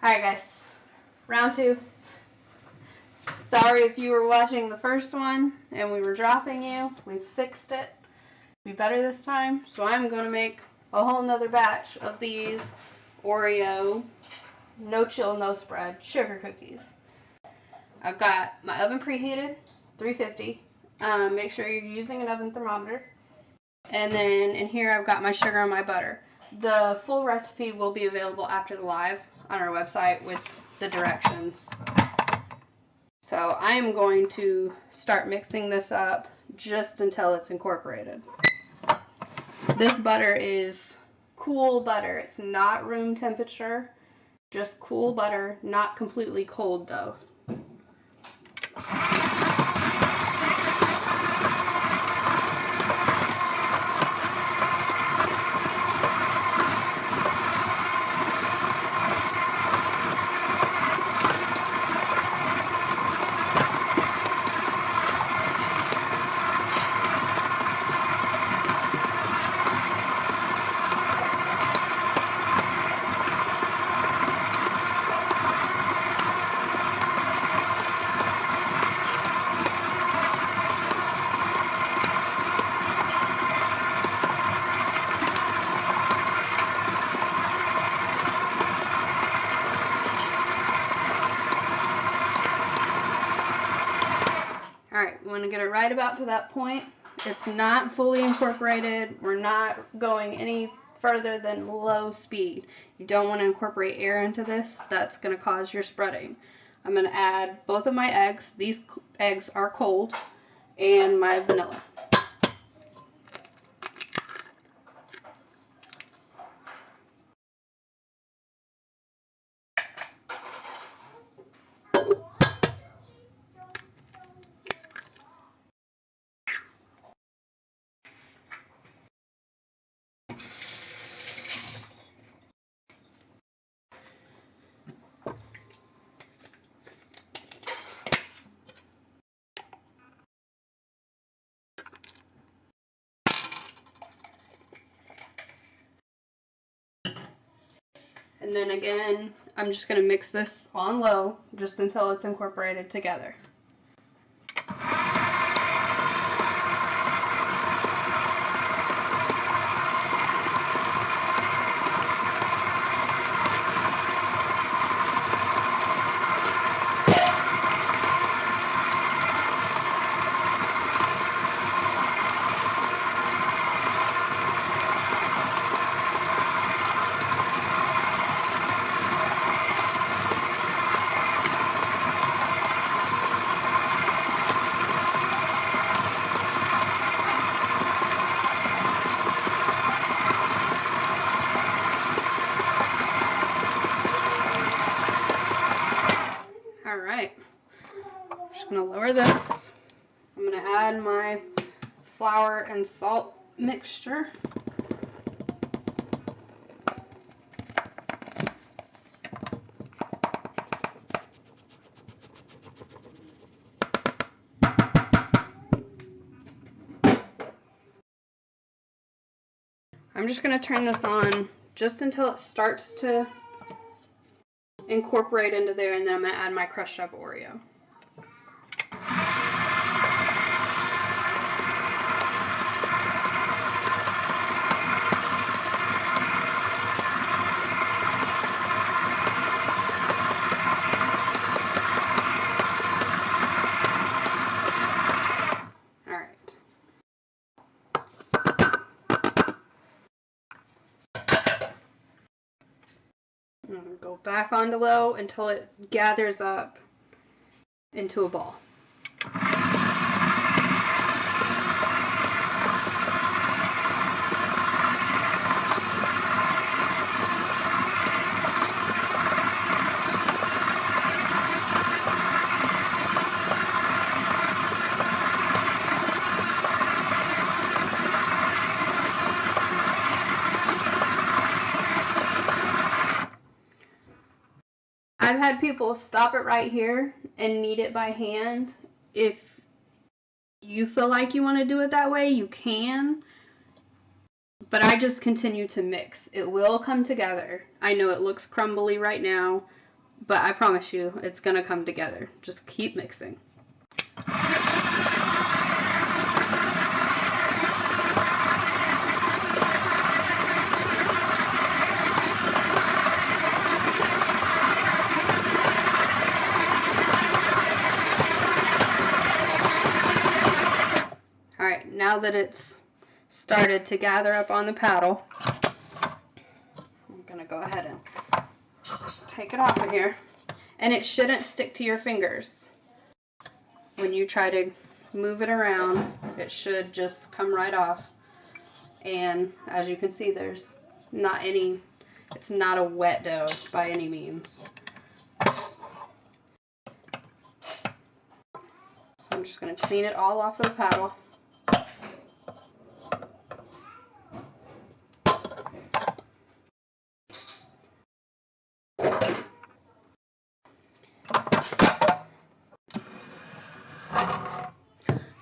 Alright guys, round 2. Sorry if you were watching the first one and we were dropping you. We fixed it. Be better this time. So I'm going to make a whole nother batch of these Oreo no chill, no spread sugar cookies. I've got my oven preheated, 350. Make sure you're using an oven thermometer. And then in here I've got my sugar and my butter. The full recipe will be available after the live on our website with the directions. So I'm going to start mixing this up just until it's incorporated. This butter is cool butter. It's not room temperature, just cool butter, not completely cold though. Alright, we want to get it right about to that point. It's not fully incorporated. We're not going any further than low speed. You don't want to incorporate air into this. That's going to cause your spreading. I'm going to add both of my eggs. These eggs are cold. And my vanilla. And then again, I'm just going to mix this on low just until it's incorporated together. Alright, I'm just going to lower this. I'm going to add my flour and salt mixture. I'm just going to turn this on just until it starts to incorporate into there, and then I'm going to add my crushed up Oreo. And go back onto low until it gathers up into a ball. I've had people stop it right here and knead it by hand. If you feel like you want to do it that way, you can. But I just continue to mix. It will come together. I know it looks crumbly right now, but I promise you it's gonna come together. Just keep mixing. Alright, now that it's started to gather up on the paddle, I'm going to go ahead and take it off of here. And it shouldn't stick to your fingers. When you try to move it around, it should just come right off. And as you can see, there's not any, it's not a wet dough by any means. So I'm just going to clean it all off of the paddle.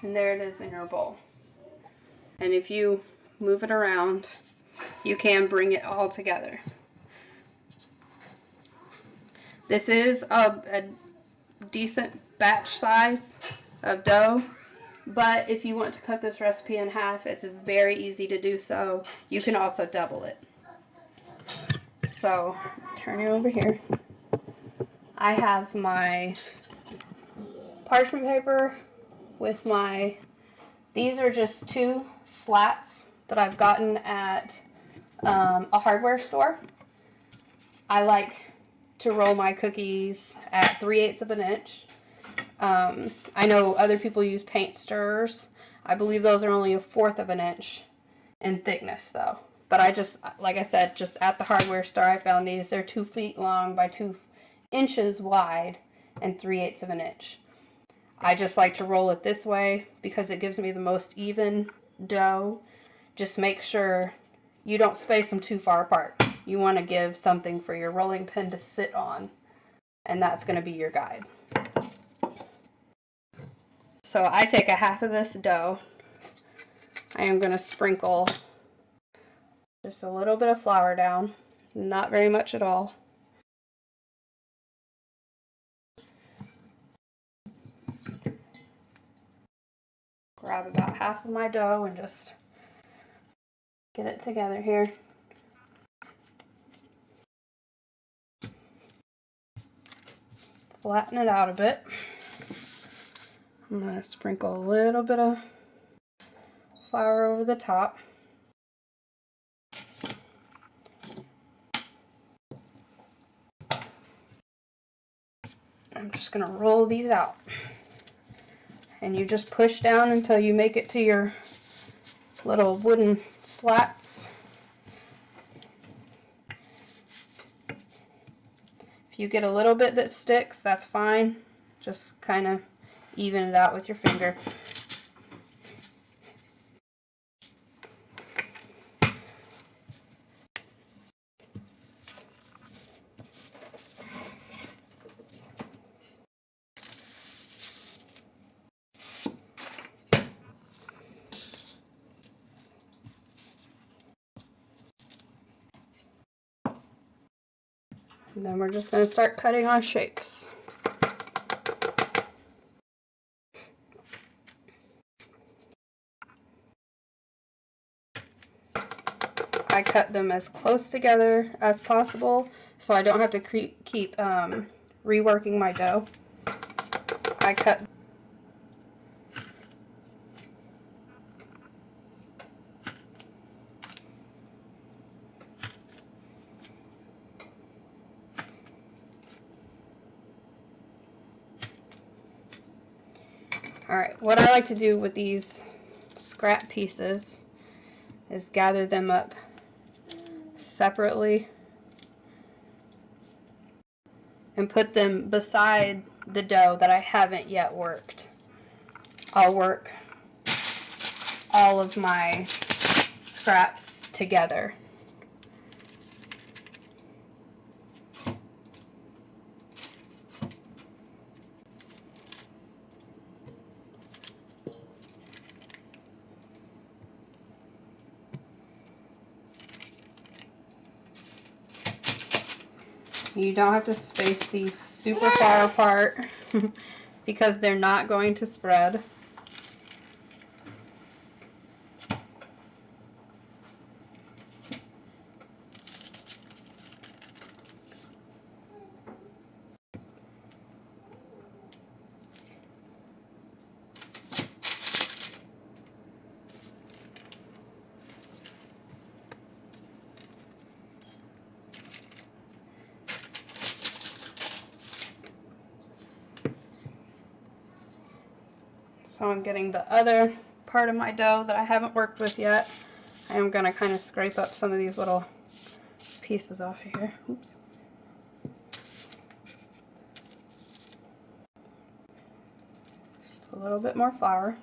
And there it is in your bowl. And if you move it around, you can bring it all together. This is a decent batch size of dough, but if you want to cut this recipe in half, it's very easy to do so. You can also double it. So, turn it over here. I have my parchment paper with these are just 2 slats that I've gotten at a hardware store. I like to roll my cookies at 3/8 of an inch. I know other people use paint stirrers. I believe those are only 1/4 of an inch in thickness though. But I just, like I said, just at the hardware store I found these. They're 2 feet long by 2 inches wide and 3/8 of an inch. I just like to roll it this way because it gives me the most even dough. Just make sure you don't space them too far apart. You want to give something for your rolling pin to sit on, and that's going to be your guide. So I take a half of this dough. I am going to sprinkle just a little bit of flour down, not very much at all. Grab about half of my dough and just get it together here. Flatten it out a bit. I'm going to sprinkle a little bit of flour over the top. I'm just going to roll these out. And you just push down until you make it to your little wooden slats. If you get a little bit that sticks, that's fine. Just kind of even it out with your finger. And then we're just going to start cutting our shapes. I cut them as close together as possible so I don't have to keep reworking my dough. I cut Alright, what I like to do with these scrap pieces is gather them up separately and put them beside the dough that I haven't yet worked. I'll work all of my scraps together. You don't have to space these super far apart because they're not going to spread. So I'm getting the other part of my dough that I haven't worked with yet. I am going to kind of scrape up some of these little pieces off of here. Oops. Just a little bit more flour.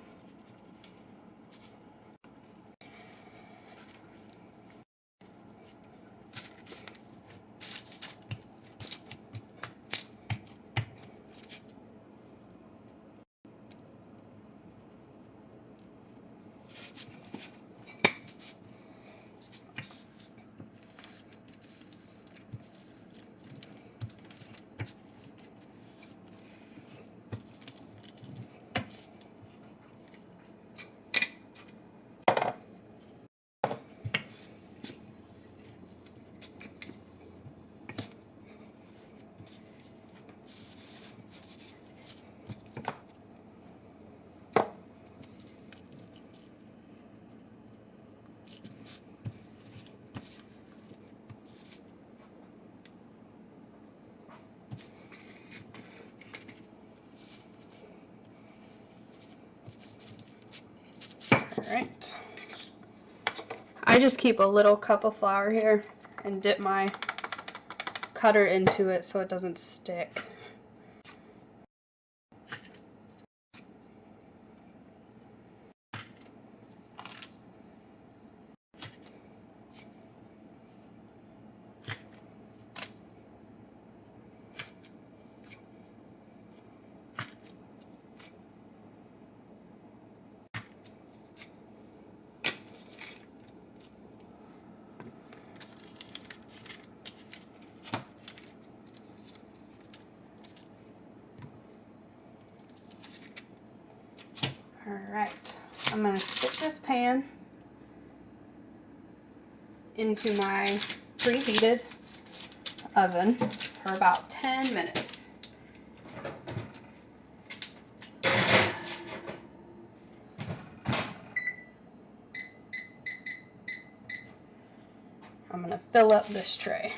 Alright. I just keep a little cup of flour here and dip my cutter into it so it doesn't stick. Alright, I'm going to stick this pan into my preheated oven for about 10 minutes. I'm going to fill up this tray.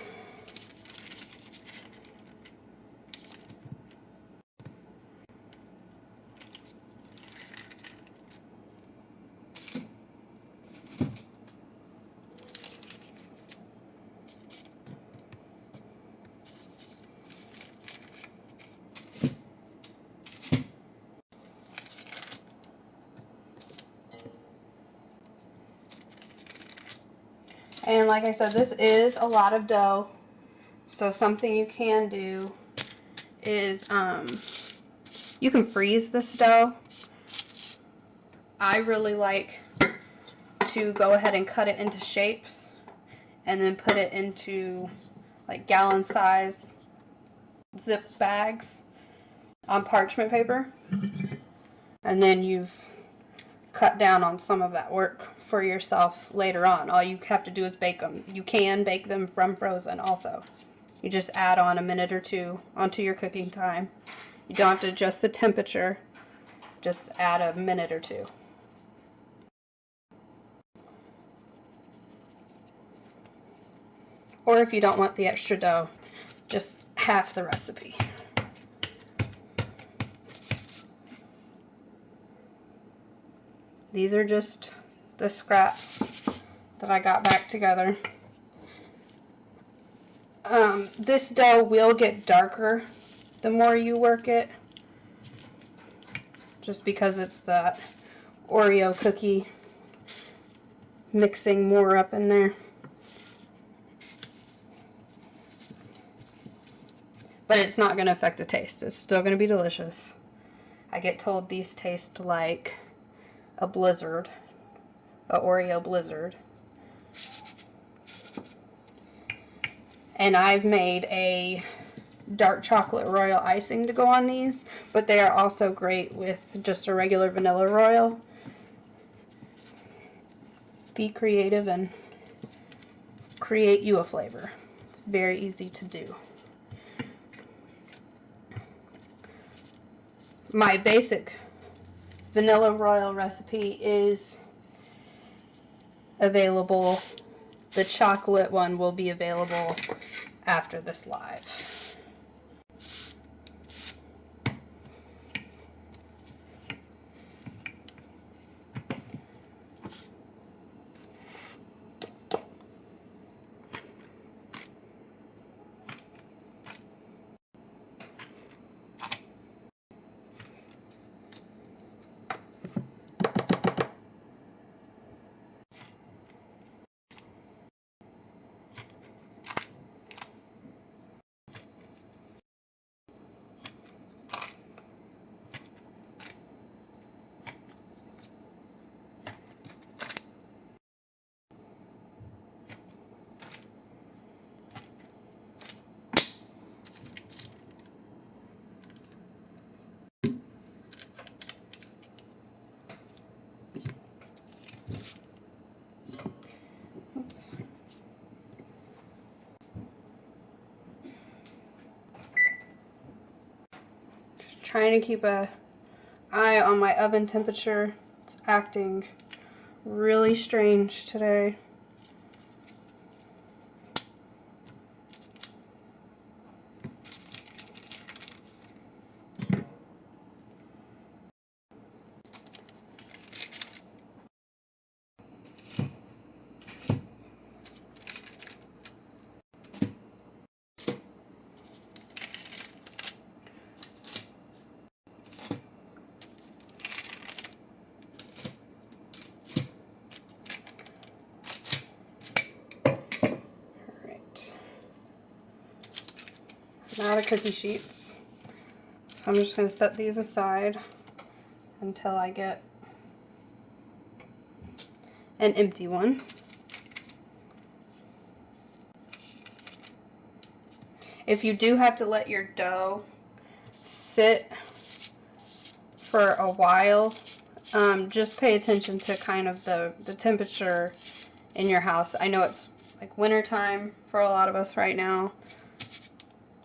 And like I said, this is a lot of dough, so something you can do is you can freeze this dough. I really like to go ahead and cut it into shapes and then put it into like gallon size zip bags on parchment paper, and then you've cut down on some of that work for yourself later on. All you have to do is bake them. You can bake them from frozen also. You just add on a minute or two onto your cooking time. You don't have to adjust the temperature, just add a minute or two. Or if you don't want the extra dough, just half the recipe. These are just the scraps that I got back together. This dough will get darker the more you work it, just because it's the Oreo cookie mixing more up in there. But it's not going to affect the taste. It's still going to be delicious. I get told these taste like a blizzard, a Oreo blizzard. And I've made a dark chocolate royal icing to go on these, but they are also great with just a regular vanilla royal. Be creative and create you a flavor. It's very easy to do. My basic vanilla royal recipe is available. The chocolate one will be available after this live. Just trying to keep an eye on my oven temperature. It's acting really strange today. Out of cookie sheets. So I'm just going to set these aside until I get an empty one. If you do have to let your dough sit for a while, just pay attention to kind of the temperature in your house. I know it's like winter time for a lot of us right now.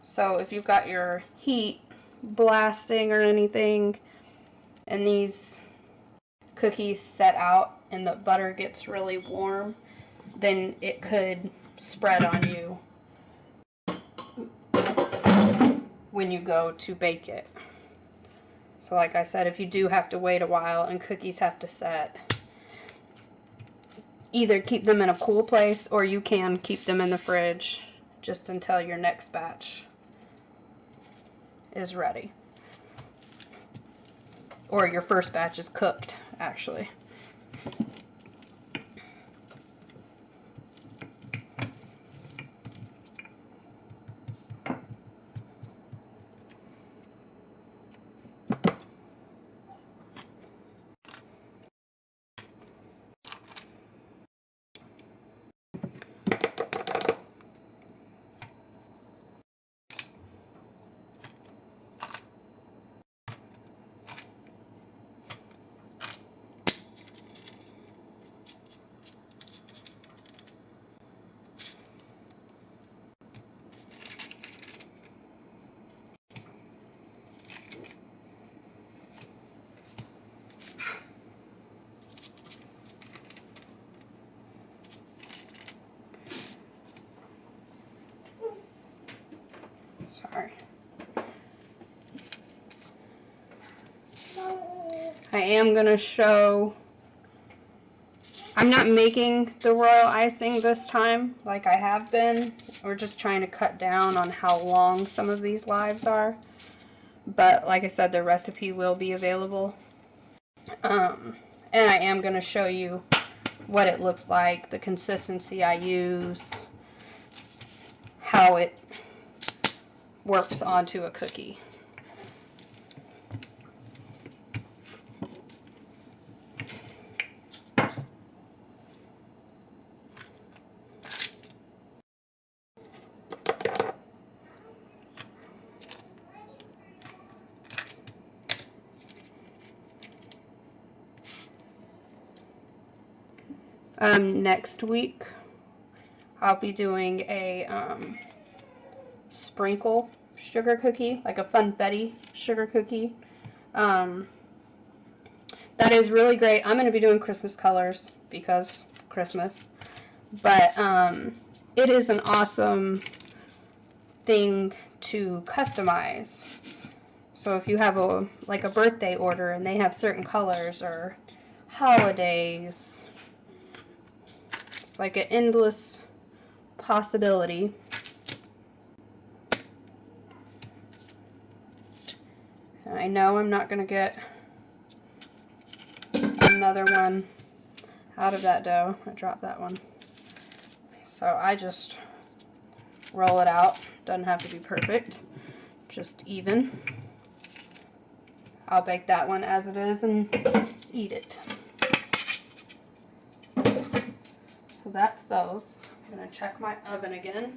So if you've got your heat blasting or anything and these cookies set out and the butter gets really warm, then it could spread on you when you go to bake it. So like I said, if you do have to wait a while and cookies have to set, either keep them in a cool place or you can keep them in the fridge just until your next batch is ready. Or your first batch is cooked, actually. Sorry. I am going to show, I'm not making the royal icing this time like I have been. We're just trying to cut down on how long some of these lives are. But like I said, the recipe will be available. And I am going to show you what it looks like, the consistency I use, how it works onto a cookie. Next week, I'll be doing a sprinkle sugar cookie, like a funfetti sugar cookie. That is really great. I'm going to be doing Christmas colors because Christmas. But it is an awesome thing to customize. So if you have a birthday order and they have certain colors or holidays, it's like an endless possibility. And I know I'm not going to get another one out of that dough. I dropped that one. So I just roll it out. Doesn't have to be perfect, just even. I'll bake that one as it is and eat it. So that's those. I'm going to check my oven again.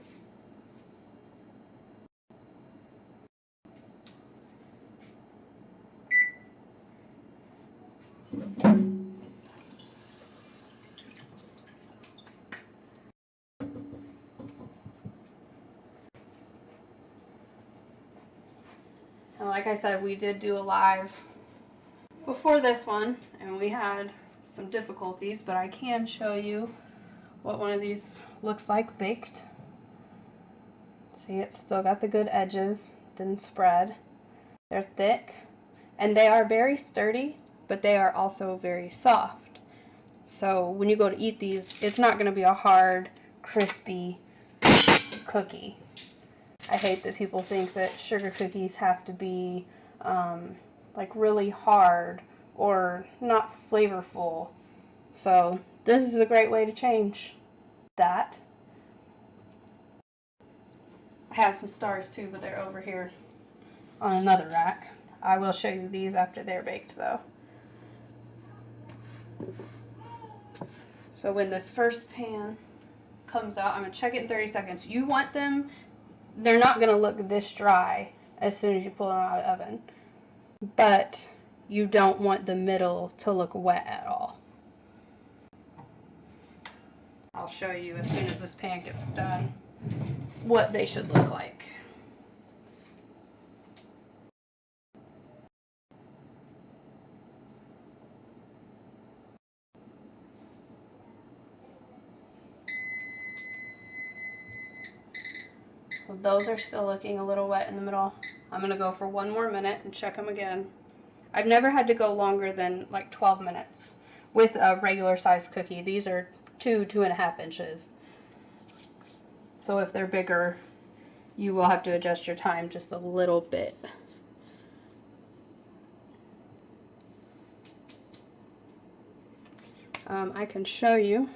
And like I said, we did do a live before this one, and we had some difficulties, but I can show you what one of these looks like baked. See, it's still got the good edges, didn't spread. They're thick, and they are very sturdy, but they are also very soft. So when you go to eat these, it's not going to be a hard, crispy cookie. I hate that people think that sugar cookies have to be like really hard or not flavorful. So this is a great way to change that. I have some stars too, but they're over here on another rack. I will show you these after they're baked though. So when this first pan comes out, I'm going to check it in 30 seconds. You want them, they're not going to look this dry as soon as you pull them out of the oven. But you don't want the middle to look wet at all. I'll show you as soon as this pan gets done what they should look like. Well, those are still looking a little wet in the middle. I'm going to go for 1 more minute and check them again. I've never had to go longer than like 12 minutes with a regular size cookie. These are 2.5 inches. So if they're bigger, you will have to adjust your time just a little bit. I can show you.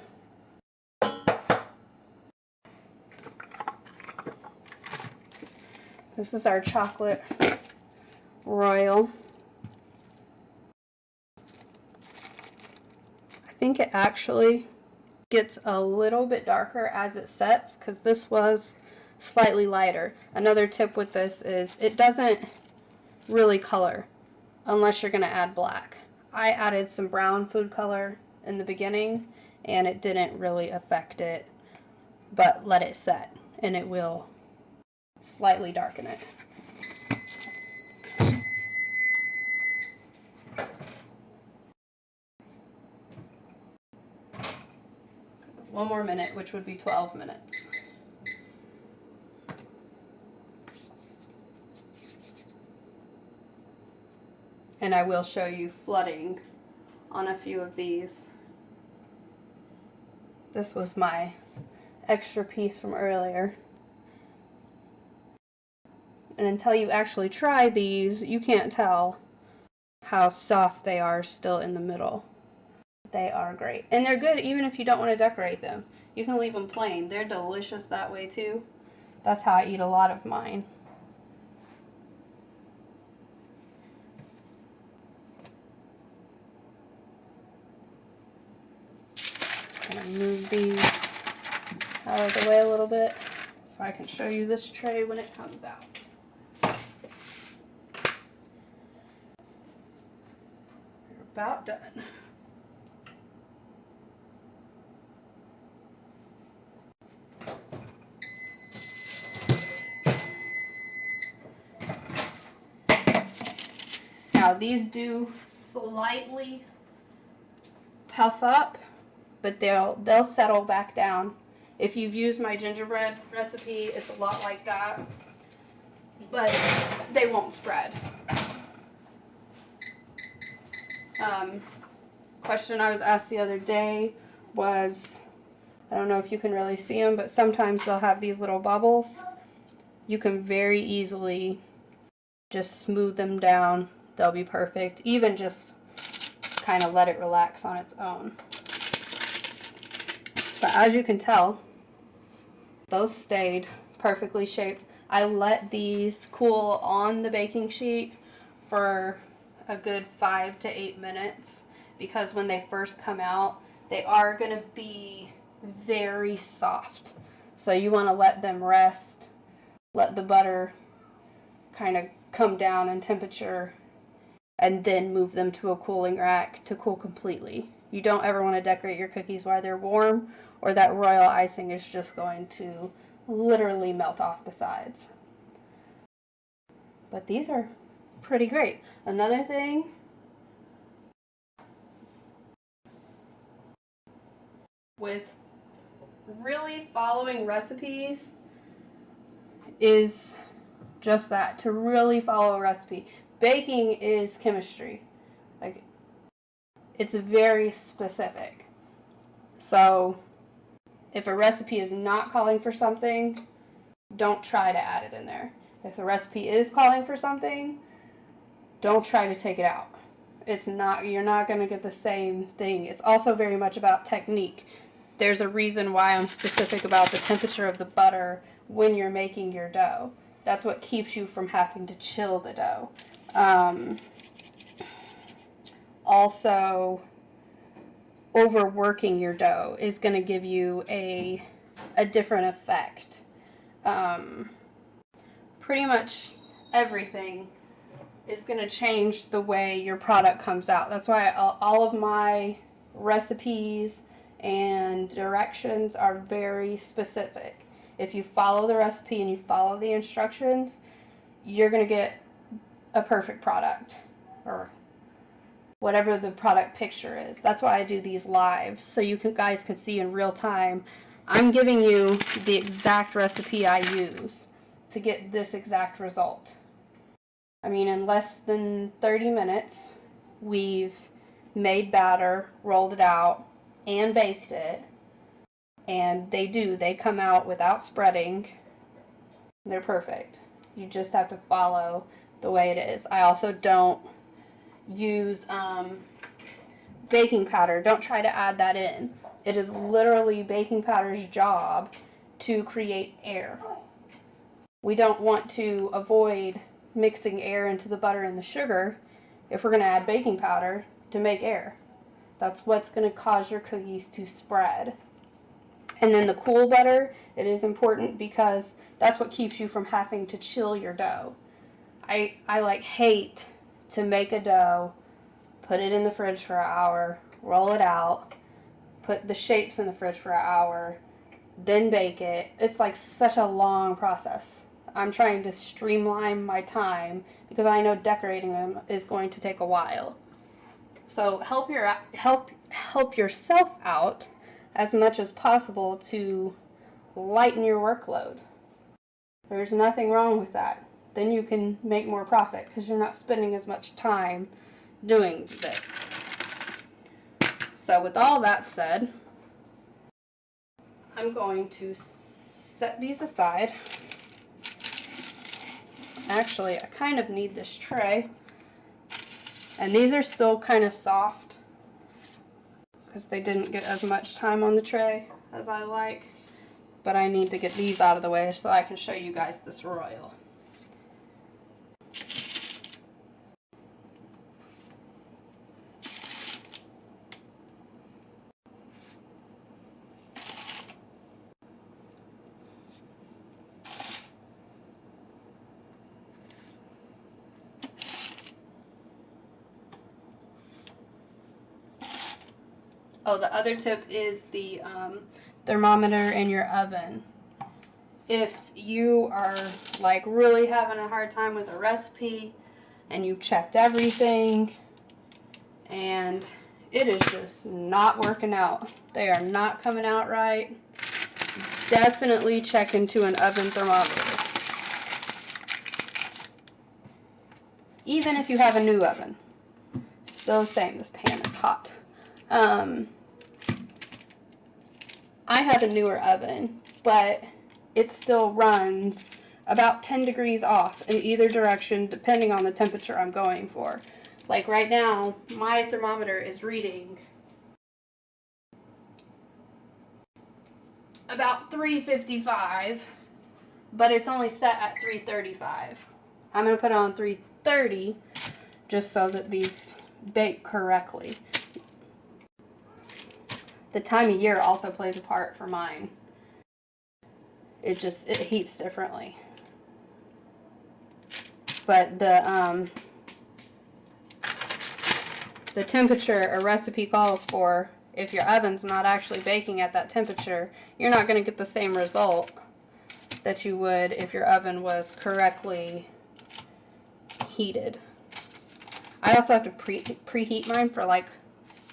This is our chocolate royal. I think it actually gets a little bit darker as it sets because this was slightly lighter. Another tip with this is it doesn't really color unless you're going to add black. I added some brown food color in the beginning and it didn't really affect it, but let it set and it will slightly darken it. One more minute, which would be 12 minutes. And I will show you flooding on a few of these. This was my extra piece from earlier. And until you actually try these, you can't tell how soft they are still in the middle. They are great. And they're good even if you don't want to decorate them. You can leave them plain. They're delicious that way too. That's how I eat a lot of mine. I'm going to move these out of the way a little bit so I can show you this tray when it comes out. We're about done. Now these do slightly puff up, but they'll settle back down. If you've used my gingerbread recipe, it's a lot like that, but they won't spread. Question I was asked the other day was, I don't know if you can really see them, but sometimes they'll have these little bubbles. You can very easily just smooth them down. They'll be perfect. Even just kind of let it relax on its own. But as you can tell, those stayed perfectly shaped. I let these cool on the baking sheet for a good 5 to 8 minutes, because when they first come out, they are going to be very soft. So you want to let them rest, let the butter kind of come down in temperature, and then move them to a cooling rack to cool completely. You don't ever want to decorate your cookies while they're warm, or that royal icing is just going to literally melt off the sides. But these are pretty great. Another thing, with really following recipes is just that, to really follow a recipe. Baking is chemistry. Like, it's very specific. So if a recipe is not calling for something, don't try to add it in there. If the recipe is calling for something, don't try to take it out. You're not going to get the same thing. It's also very much about technique. There's a reason why I'm specific about the temperature of the butter when you're making your dough. That's what keeps you from having to chill the dough. Also, overworking your dough is going to give you a different effect. Pretty much everything is going to change the way your product comes out. That's why all of my recipes and directions are very specific. If you follow the recipe and you follow the instructions, you're going to get a perfect product, or whatever the product picture is. That's why I do these lives, so you guys can see in real time. I'm giving you the exact recipe I use to get this exact result. I mean, in less than 30 minutes, we've made batter, rolled it out, and baked it. And they come out without spreading. They're perfect. You just have to follow the way it is. I also don't use baking powder. Don't try to add that in. It is literally baking powder's job to create air. We don't want to avoid mixing air into the butter and the sugar if we're going to add baking powder to make air. That's what's going to cause your cookies to spread. And then the cool butter, it is important because that's what keeps you from having to chill your dough. I hate to make a dough, put it in the fridge for an hour, roll it out, put the shapes in the fridge for an hour, then bake it. It's like such a long process. I'm trying to streamline my time because I know decorating them is going to take a while. So help yourself out as much as possible to lighten your workload. There's nothing wrong with that. Then you can make more profit because you're not spending as much time doing this. So with all that said, I'm going to set these aside. Actually, I kind of need this tray. And these are still kind of soft because they didn't get as much time on the tray as I like. But I need to get these out of the way so I can show you guys this royal. Oh, the other tip is the thermometer in your oven. If you are like really having a hard time with a recipe and you've checked everything and it is just not working out. They are not coming out right. Definitely check into an oven thermometer. Even if you have a new oven. Still the same, this pan is hot. I have a newer oven, but it still runs about 10 degrees off in either direction depending on the temperature I'm going for. Like right now, my thermometer is reading about 355, but it's only set at 335. I'm going to put it on 330 just so that these bake correctly. The time of year also plays a part for mine. It heats differently. But the temperature a recipe calls for, if your oven's not actually baking at that temperature, you're not going to get the same result that you would if your oven was correctly heated. I also have to preheat mine for like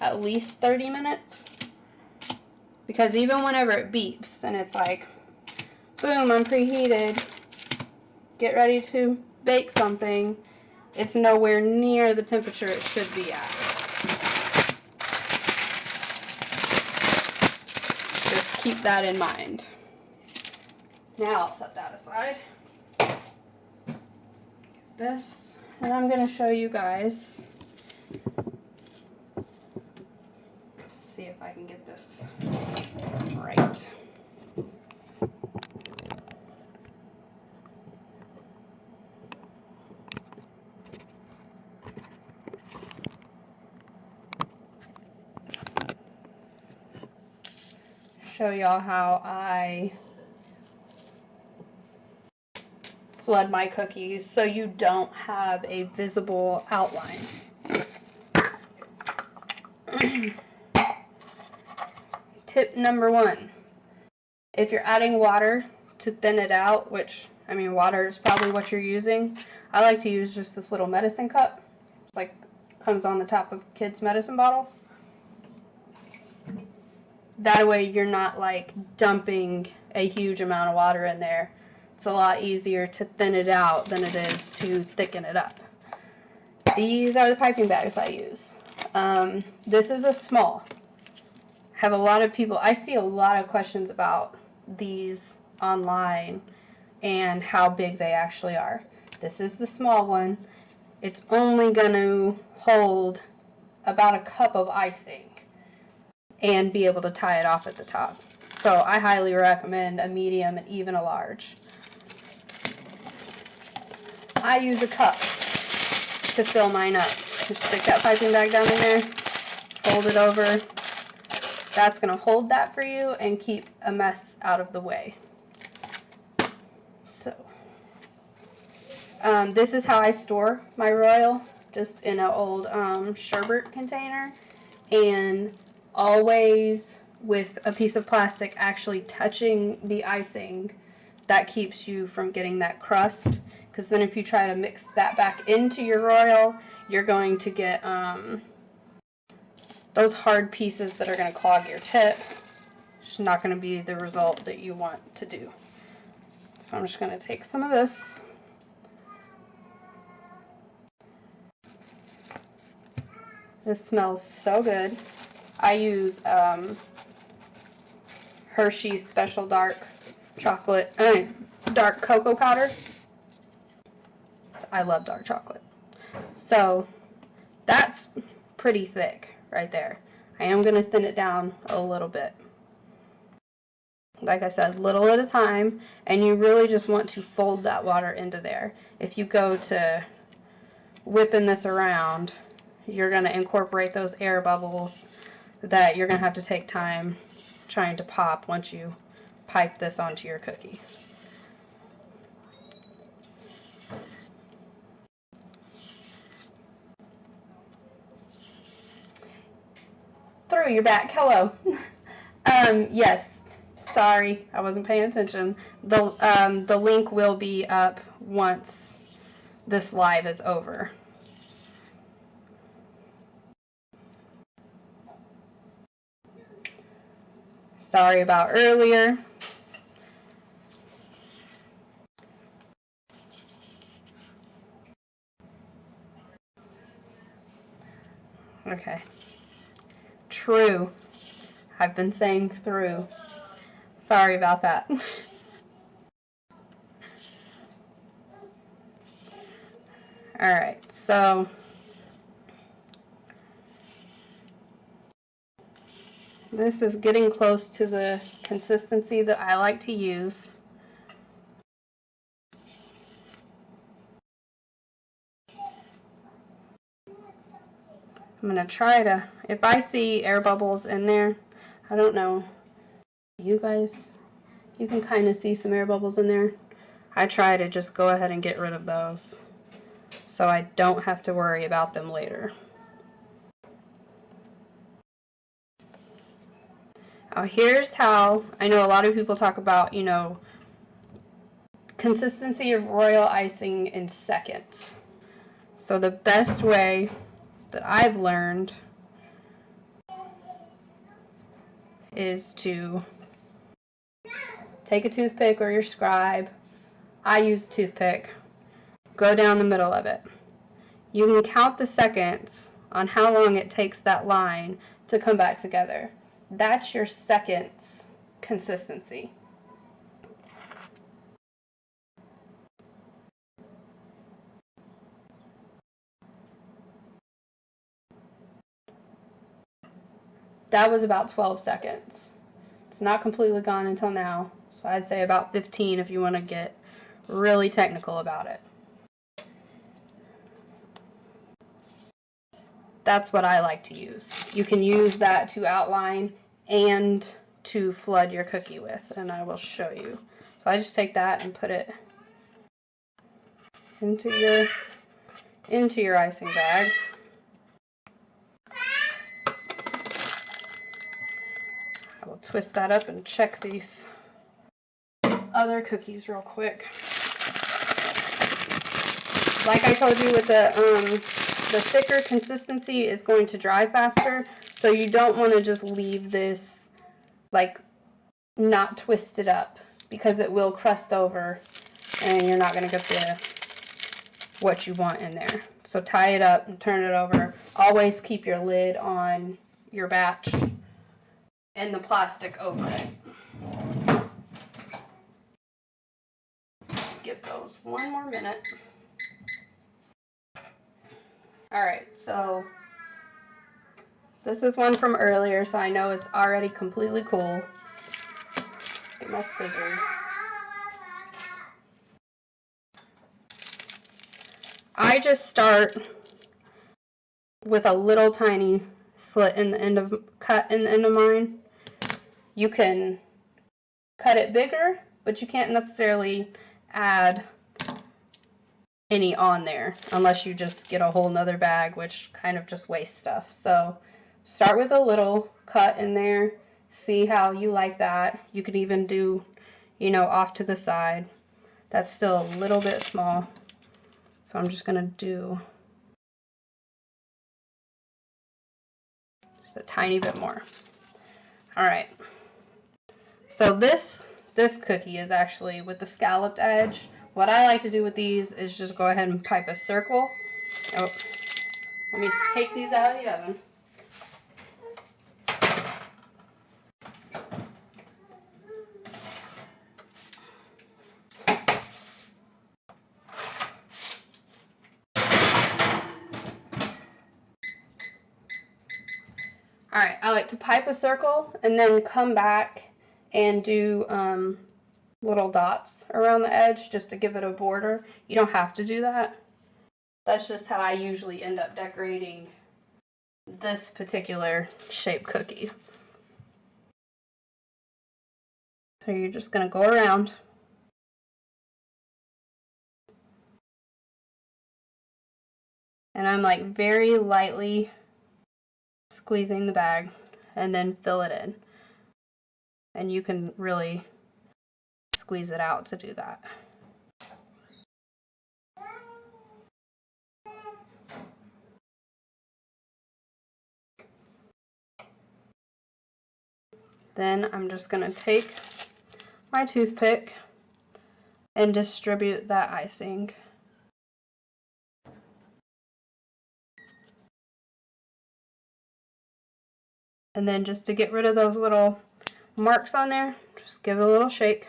at least 30 minutes. Because even whenever it beeps and it's like, boom, I'm preheated, get ready to bake something, it's nowhere near the temperature it should be at. Just keep that in mind. Now I'll set that aside. This, and I'm going to show you guys. See if I can get this right. Show y'all how I flood my cookies so you don't have a visible outline. Tip number 1, if you're adding water to thin it out, which, I mean, water is probably what you're using. I like to use just this little medicine cup. It's like, comes on the top of kids' medicine bottles. That way you're not like dumping a huge amount of water in there. It's a lot easier to thin it out than it is to thicken it up. These are the piping bags I use. This is a small. Have a lot of people, I see a lot of questions about these online and how big they actually are. This is the small one. It's only going to hold about a cup of icing and be able to tie it off at the top. So I highly recommend a medium and even a large. I use a cup to fill mine up. Just stick that piping bag down in there, fold it over. That's going to hold that for you and keep a mess out of the way. So, this is how I store my Royal, just in an old sherbet container, and always with a piece of plastic actually touching the icing. That keeps you from getting that crust, because then if you try to mix that back into your Royal, you're going to get those hard pieces that are going to clog your tip. It's not going to be the result that you want to do. So I'm just going to take some of this. This smells so good. I use Hershey's Special Dark Chocolate, dark cocoa powder. I love dark chocolate. So that's pretty thick right there. I am going to thin it down a little bit. Like I said, little at a time, and you really just want to fold that water into there. If you go to whipping this around, you're going to incorporate those air bubbles that you're going to have to take time trying to pop once you pipe this onto your cookie. Through your back, hello. Yes, sorry, I wasn't paying attention. The link will be up once this live is over. Sorry about earlier. Okay. True. I've been saying through. Sorry about that. Alright, so this is getting close to the consistency that I like to use. I'm going to try to, if I see air bubbles in there, I don't know, you guys, you can kind of see some air bubbles in there. I try to just go ahead and get rid of those so I don't have to worry about them later. Now here's how, I know a lot of people talk about, you know, consistency of royal icing in seconds. So the best way that I've learned is to take a toothpick or your scribe. I use a toothpick. Go down the middle of it. You can count the seconds on how long it takes that line to come back together. That's your seconds consistency. That was about 12 seconds. It's not completely gone until now, so I'd say about 15 if you want to get really technical about it. That's what I like to use. You can use that to outline and to flood your cookie with, and I will show you. So I just take that and put it into your icing bag. I will twist that up and check these other cookies real quick. Like I told you, with the thicker consistency is going to dry faster, so you don't want to just leave this like not twisted up, because it will crust over and you're not going to get what you want in there. So tie it up and turn it over. Always keep your lid on your batch and the plastic over it. Give those one more minute. Alright, so this is one from earlier, so I know it's already completely cool. Get my scissors. I just start with a little tiny slit in the end of, cut in the end of mine. You can cut it bigger, but you can't necessarily add any on there unless you just get a whole nother bag, which kind of just wastes stuff. So start with a little cut in there, see how you like that. You could even do, you know, off to the side. That's still a little bit small, so I'm just gonna do just a tiny bit more. All right, so this cookie is actually with the scalloped edge. What I like to do with these is just go ahead and pipe a circle. Oh, let me take these out of the oven. Alright, I like to pipe a circle and then come back and do little dots around the edge just to give it a border. You don't have to do that. That's just how I usually end up decorating this particular shape cookie. So you're just going to go around. And I'm like very lightly squeezing the bag and then fill it in. And you can really squeeze it out to do that. Then I'm just going to take my toothpick and distribute that icing. And then just to get rid of those little marks on there, just give it a little shake.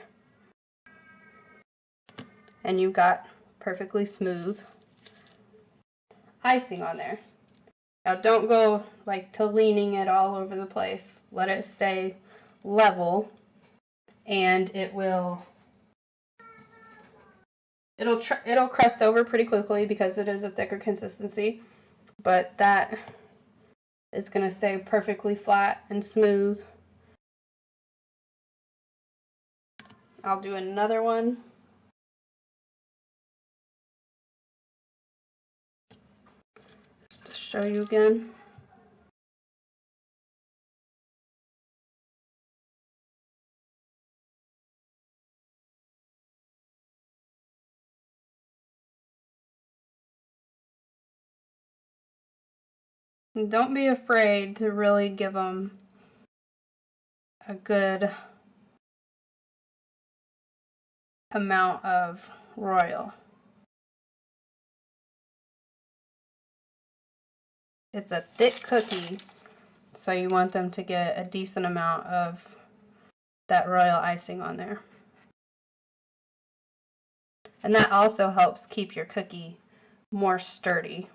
And you've got perfectly smooth icing on there. Now don't go like to leaning it all over the place. Let it stay level, and it'll crust over pretty quickly because it is a thicker consistency, but that is going to stay perfectly flat and smooth. I'll do another one. Just to show you again. And don't be afraid to really give them a good amount of royal. It's a thick cookie, so you want them to get a decent amount of that royal icing on there. And that also helps keep your cookie more sturdy.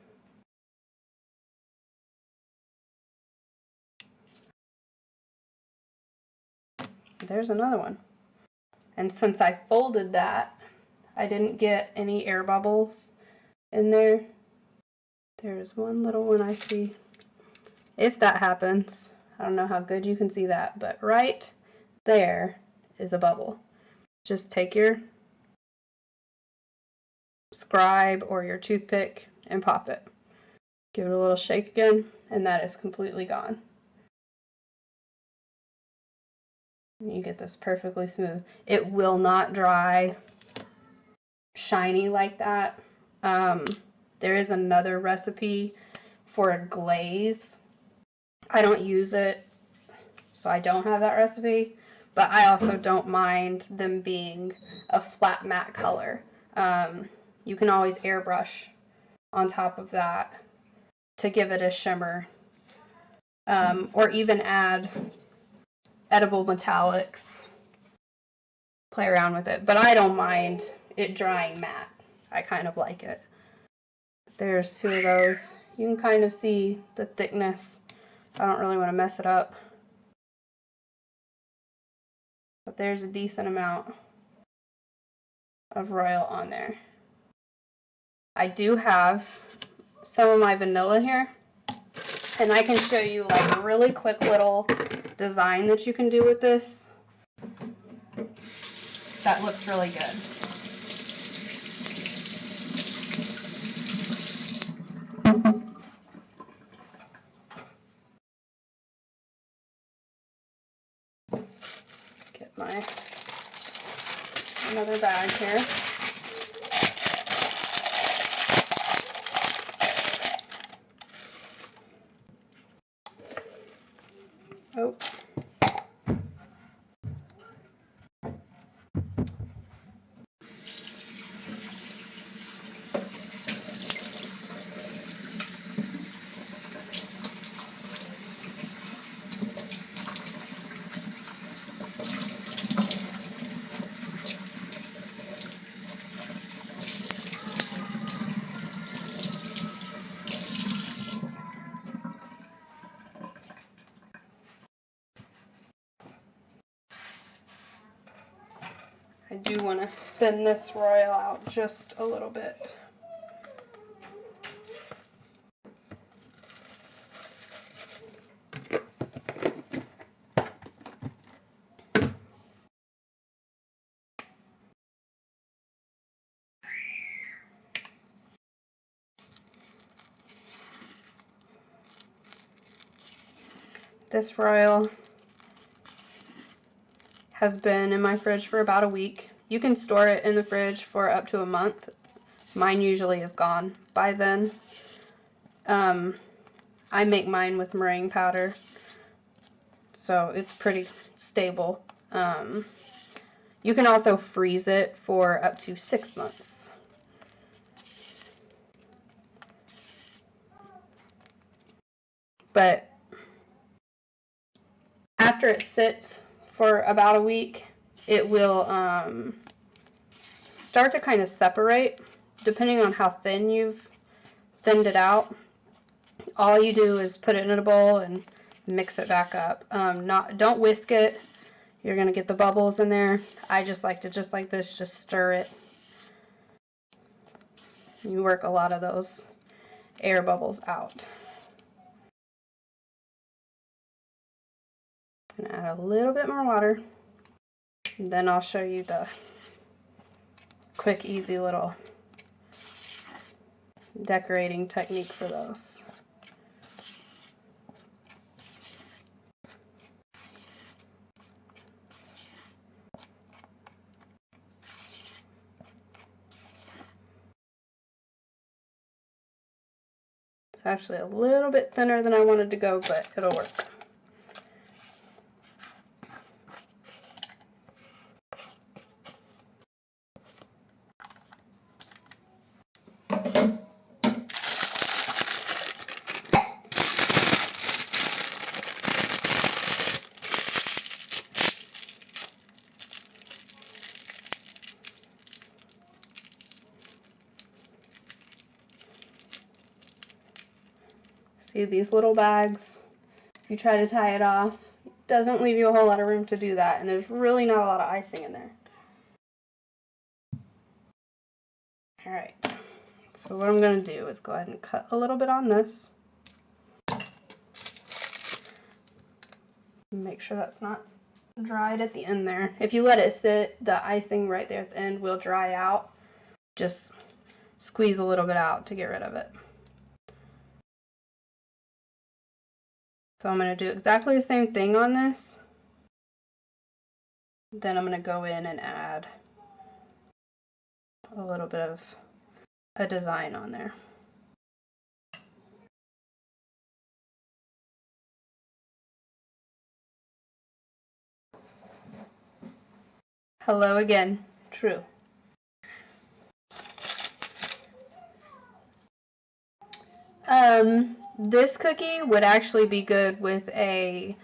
There's another one. And since I folded that, I didn't get any air bubbles in there. There's one little one I see. If that happens, I don't know how good you can see that, but right there is a bubble. Just take your scribe or your toothpick and pop it. Give it a little shake again, and that is completely gone. You get this perfectly smooth. It will not dry shiny like that. There is another recipe for a glaze. I don't use it, so I don't have that recipe, but I also don't mind them being a flat matte color. You can always airbrush on top of that to give it a shimmer, or even add edible metallics, play around with it, but I don't mind it drying matte. I kind of like it. There's two of those. You can kind of see the thickness. I don't really want to mess it up, but there's a decent amount of royal on there. I do have some of my vanilla here, and I can show you like a really quick little design that you can do with this that looks really good. Get my another bag here. Oh. I do want to thin this royal out just a little bit. This royal has been in my fridge for about a week. You can store it in the fridge for up to a month. Mine usually is gone by then. I make mine with meringue powder, so it's stable. You can also freeze it for up to 6 months. But after it sits for about a week, it will start to kind of separate, depending on how thin you've thinned it out. All you do is put it in a bowl and mix it back up. Don't whisk it. You're going to get the bubbles in there. I just like to, just like this, just stir it. You work a lot of those air bubbles out. I'm going to add a little bit more water. And then I'll show you the quick, easy little decorating technique for those. It's actually a little bit thinner than I wanted to go, but it'll work. See these little bags? If you try to tie it off, it doesn't leave you a whole lot of room to do that, and there's really not a lot of icing in there. Alright, so what I'm going to do is go ahead and cut a little bit on this. Make sure that's not dried at the end there. If you let it sit, the icing right there at the end will dry out. Just squeeze a little bit out to get rid of it. So I'm going to do exactly the same thing on this. Then I'm going to go in and add a little bit of a design on there. Hello again. True. This cookie would actually be good with a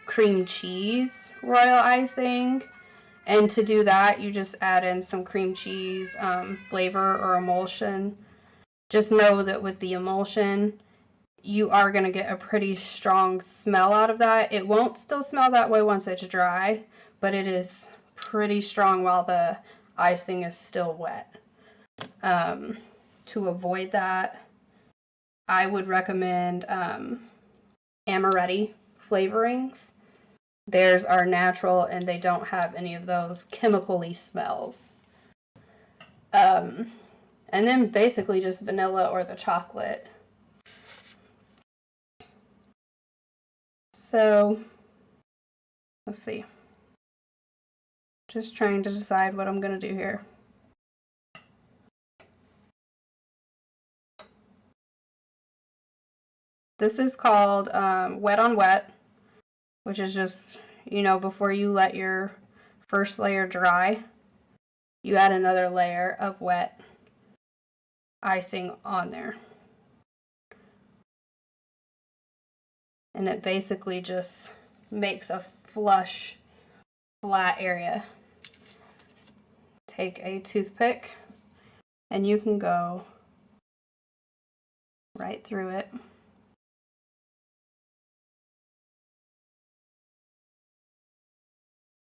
cream cheese royal icing. And to do that, you just add in some cream cheese flavor or emulsion. Just know that with the emulsion, you are going to get a pretty strong smell out of that. It won't still smell that way once it's dry, but it is pretty strong while the icing is still wet. To avoid that, I would recommend amaretti flavorings. Theirs are natural and they don't have any of those chemical-y smells. And then basically just vanilla or the chocolate. So, let's see. Just trying to decide what I'm going to do here. This is called wet on wet, which is just, you know, before you let your first layer dry, you add another layer of wet icing on there. And it basically just makes a flush, flat area. Take a toothpick and you can go right through it.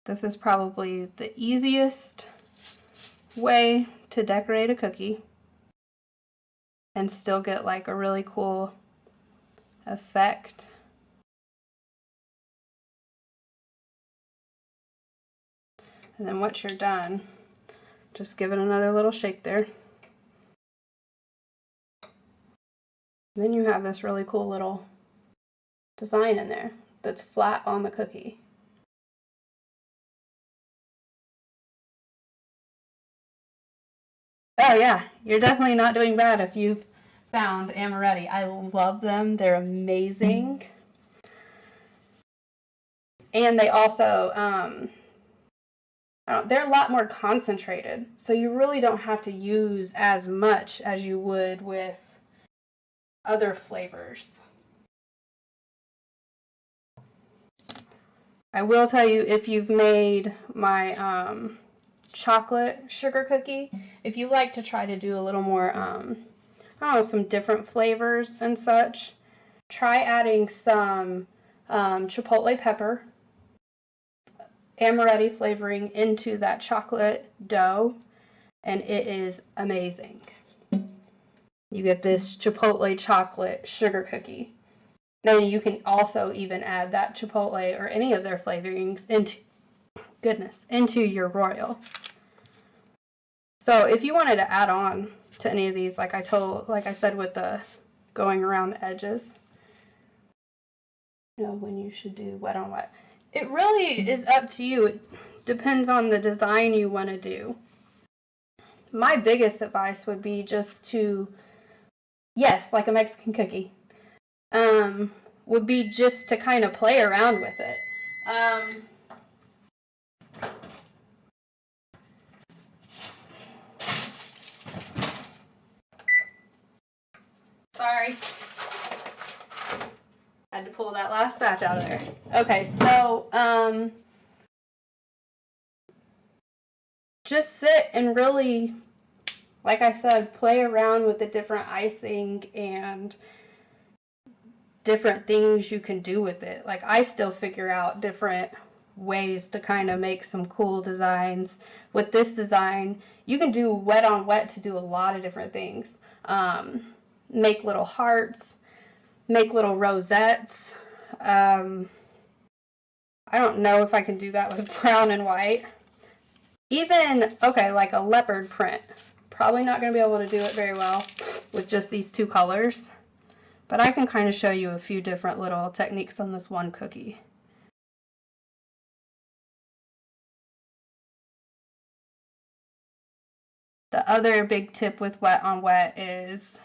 This is probably the easiest way to decorate a cookie and still get like a really cool effect. And then once you're done, just give it another little shake there. And then you have this really cool little design in there that's flat on the cookie. Oh yeah, you're definitely not doing bad if you've found amaretti. I love them. They're amazing. And they also, they're a lot more concentrated. So you really don't have to use as much as you would with other flavors. I will tell you, if you've made my chocolate sugar cookie, if you like to try to do a little more, I don't know, some different flavors and such, try adding some chipotle pepper, amaretti flavoring into that chocolate dough, and it is amazing. You get this chipotle chocolate sugar cookie. Then you can also even add that chipotle or any of their flavorings into your Royal. So if you wanted to add on to any of these, like I said with the going around the edges, you know when you should do wet on wet. It really is up to you. It depends on the design you want to do. My biggest advice would be just to, yes, like a Mexican cookie, would be just to kind of play around with it. Sorry. Had to pull that last batch out of there. Okay, so just sit and really, like I said, play around with the different icing and different things you can do with it. Like, I still figure out different ways to kind of make some cool designs. With this design, you can do wet on wet to do a lot of different things. Make little hearts, make little rosettes. I don't know if I can do that with brown and white. Even, okay, like a leopard print. Probably not going to be able to do it very well with just these two colors. But I can kind of show you a few different little techniques on this one cookie. The other big tip with wet on wet is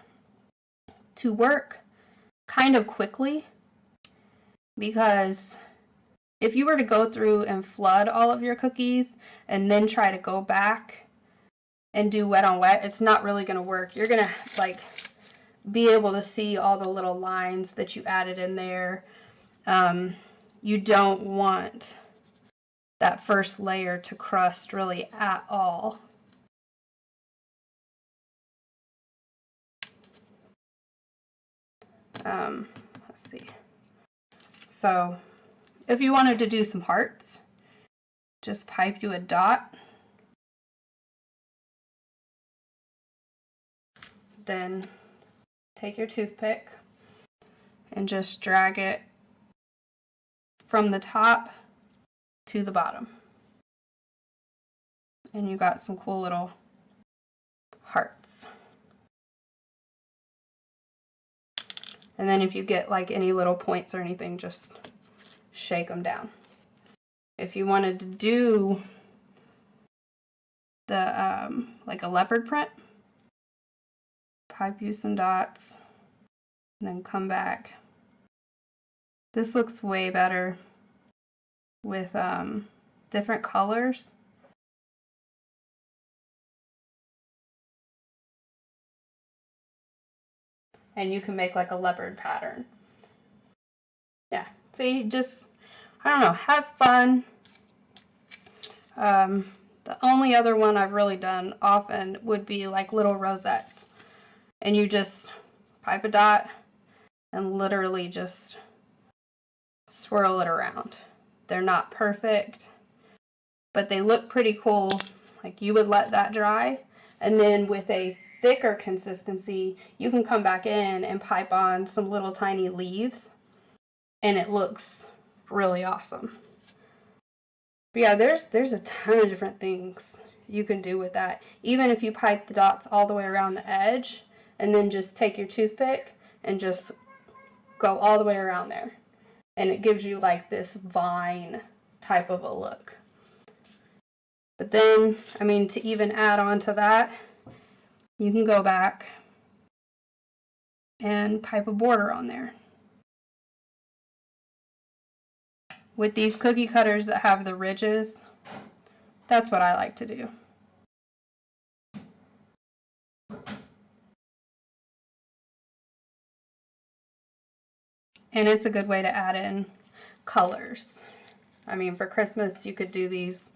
to work kind of quickly, because if you were to go through and flood all of your cookies and then try to go back and do wet on wet, it's not really going to work. You're going to like be able to see all the little lines that you added in there. You don't want that first layer to crust really at all. Let's see. So if you wanted to do some hearts, just pipe you a dot. Then take your toothpick and just drag it from the top to the bottom. And you got some cool little hearts. And then if you get like any little points or anything, just shake them down. If you wanted to do the like a leopard print, pipe you some dots and then come back. This looks way better with different colors. And you can make like a leopard pattern. Yeah, see, just, I don't know, have fun. The only other one I've really done often would be like little rosettes. And you just pipe a dot and literally just swirl it around. They're not perfect, but they look pretty cool. Like, you would let that dry, and then with a thicker consistency, you can come back in and pipe on some little tiny leaves, and it looks really awesome. But yeah, there's a ton of different things you can do with that. Even if you pipe the dots all the way around the edge, and then just take your toothpick and just go all the way around there, and it gives you like this vine type of a look. But then, I mean, to even add on to that, you can go back and pipe a border on there. with these cookie cutters that have the ridges, that's what I like to do. And it's a good way to add in colors. I mean, for Christmas, you could do these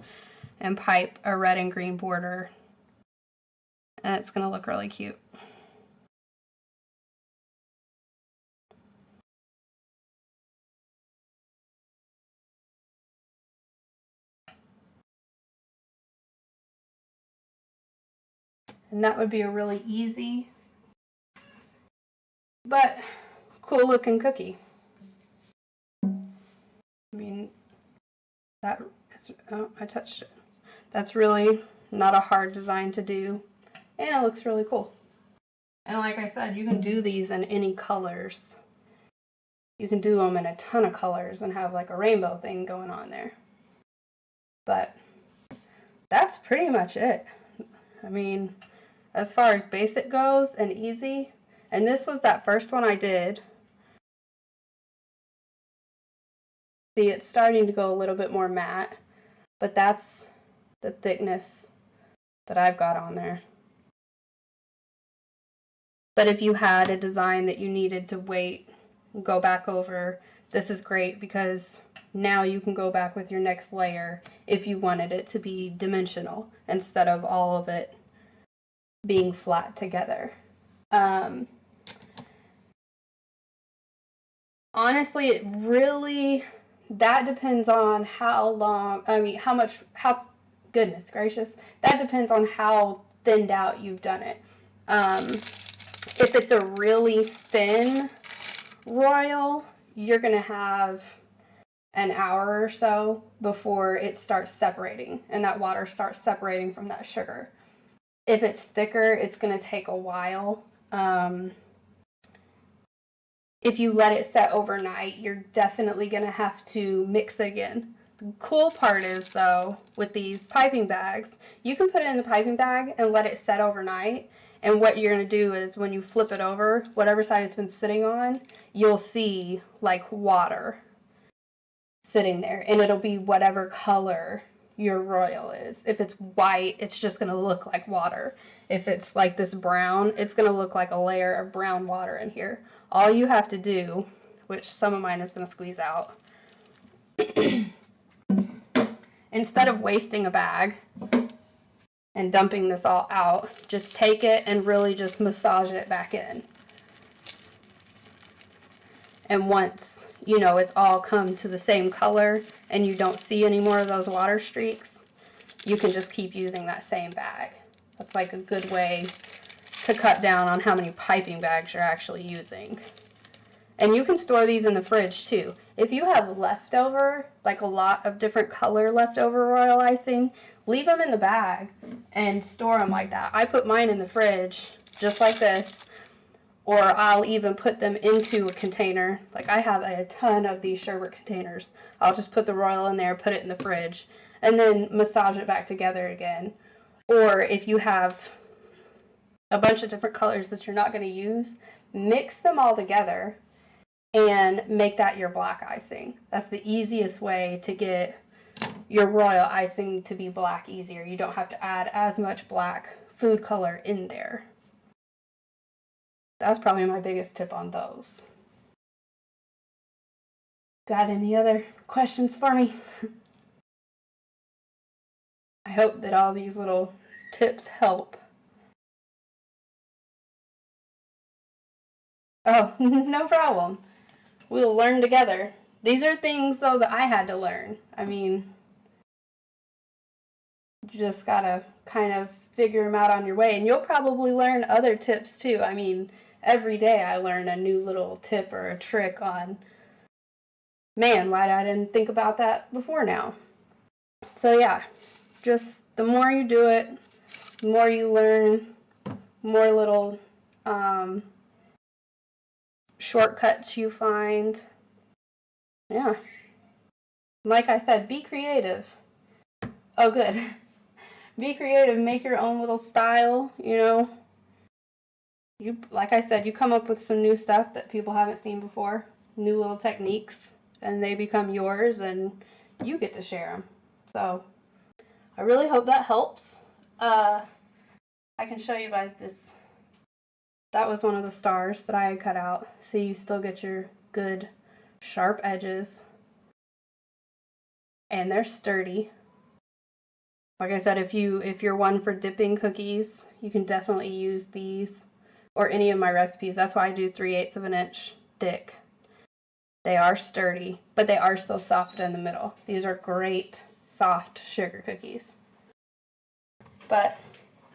and pipe a red and green border, and it's going to look really cute. And that would be a really easy but cool looking cookie. I mean, that is, oh, I touched it. That's really not a hard design to do, and it looks really cool. And like I said, you can do these in any colors. You can do them in a ton of colors and have like a rainbow thing going on there. But that's pretty much it. I mean, as far as basic goes and easy, and this was that first one I did. See, it's starting to go a little bit more matte, but that's the thickness that I've got on there. But if you had a design that you needed to wait, go back over, this is great because now you can go back with your next layer if you wanted it to be dimensional instead of all of it being flat together. Honestly, it really, that depends on how long, I mean, how, goodness gracious, that depends on how thinned out you've done it. If it's a really thin royal, you're going to have an hour or so before it starts separating and that water starts separating from that sugar. If it's thicker, it's going to take a while. If you let it set overnight, you're definitely going to have to mix it again. The cool part is, though, with these piping bags, you can put it in the piping bag and let it set overnight. And what you're going to do is when you flip it over, whatever side it's been sitting on, you'll see like water sitting there. And it'll be whatever color your royal is. If it's white, it's just going to look like water. If it's like this brown, it's going to look like a layer of brown water in here. All you have to do, which some of mine is going to squeeze out, instead of wasting a bag and dumping this all out, just take it and really just massage it back in. And once, you know, it's all come to the same color and you don't see any more of those water streaks, you can just keep using that same bag. That's like a good way to cut down on how many piping bags you're actually using. And you can store these in the fridge too. If you have leftover, like a lot of different color leftover royal icing, leave them in the bag and store them like that. I put mine in the fridge just like this, or I'll even put them into a container. Like I have a ton of these sherbet containers. I'll just put the royal in there, put it in the fridge, and then massage it back together again. Or if you have a bunch of different colors that you're not going to use, mix them all together and make that your black icing. That's the easiest way to get your royal icing to be black easier. You don't have to add as much black food color in there. That's probably my biggest tip on those. Got any other questions for me? I hope that all these little tips help. Oh, no problem. We'll learn together. These are things, though, that I had to learn. I mean, you just gotta kind of figure them out on your way. And you'll probably learn other tips, too. I mean, every day I learn a new little tip or a trick on, man, why I didn't think about that before now. So, yeah, just the more you do it, the more you learn, more little shortcuts you find. Yeah. Like I said, be creative. Oh, good. Be creative. Make your own little style, you know. Like I said, you come up with some new stuff that people haven't seen before. New little techniques. and they become yours and you get to share them. So I really hope that helps. I can show you guys this. That was one of the stars that I had cut out. So you still get your good sharp edges. And they're sturdy. Like I said, if you're one for dipping cookies, you can definitely use these or any of my recipes. That's why I do 3/8 of an inch thick. They are sturdy, but they are still soft in the middle. These are great soft sugar cookies. But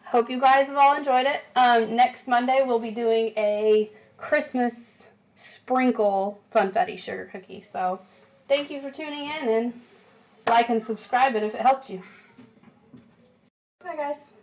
hope you guys have all enjoyed it. Next Monday we'll be doing a Christmas sprinkle funfetti sugar cookie. So thank you for tuning in, and like and subscribe it if it helped you. Bye guys.